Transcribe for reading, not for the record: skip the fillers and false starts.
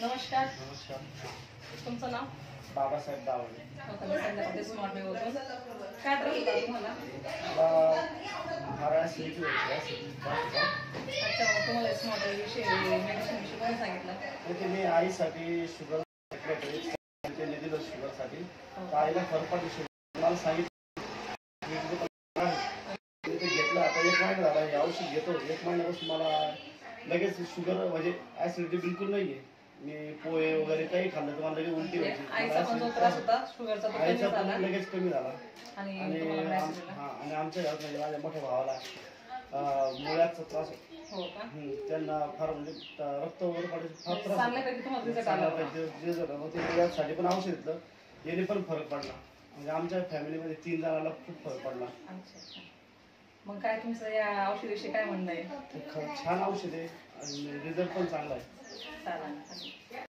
नमस्कार. नमस्कार. तुमचं नाव? बाबासाहेब दावळे. संध्याकाळी स्मार्ट मी होतो. काय त्रास होता तुम्हाला? मला ऍसिडिटी होती. अच्छा, तुम्हाला स्मार्ट विषयी मेडिसिन विषयी कोणी सांगितलं? ते मी आईसाठी शुगर त्यांनी दिलं शुगरसाठी. तर आईला फरक पडली. शुगर मला सांगितलं ते घेतलं. आता 1 महिना झाला हे औषध घेतो. 1 महिन्यापासून मला लगेच शुगर म्हणजे ऍसिडिटी बिलकुल नाही आहे. मी पोहे वगैरे काही खाल्लं तर मला लगेच उलटी व्हायची. आईचा पण जो त्रास होता शुगरचा तो कमी झाला लगेच कमी झाला. आणि आमच्या घरात म्हणजे माझ्या मोठ्या भावाला मुळ्याचा त्रास हो का? त्यांना फार म्हणजे रक्त वगैरे पडायचं फार त्रास चांगल्यापैकी तुम्हाला रिझल्ट आला होता. मग ते मुळ्यासाठी पण औषध घेतलं. याने पण फरक पडला. म्हणजे आमच्या फॅमिलीमध्ये 3 जणांना खूप फरक पडला. अच्छा. मग काय तुमचं या औषधाविषयी काय म्हणणं आहे? छान औषध आहे आणि रिझल्ट पण चांगला आहे. चालेल.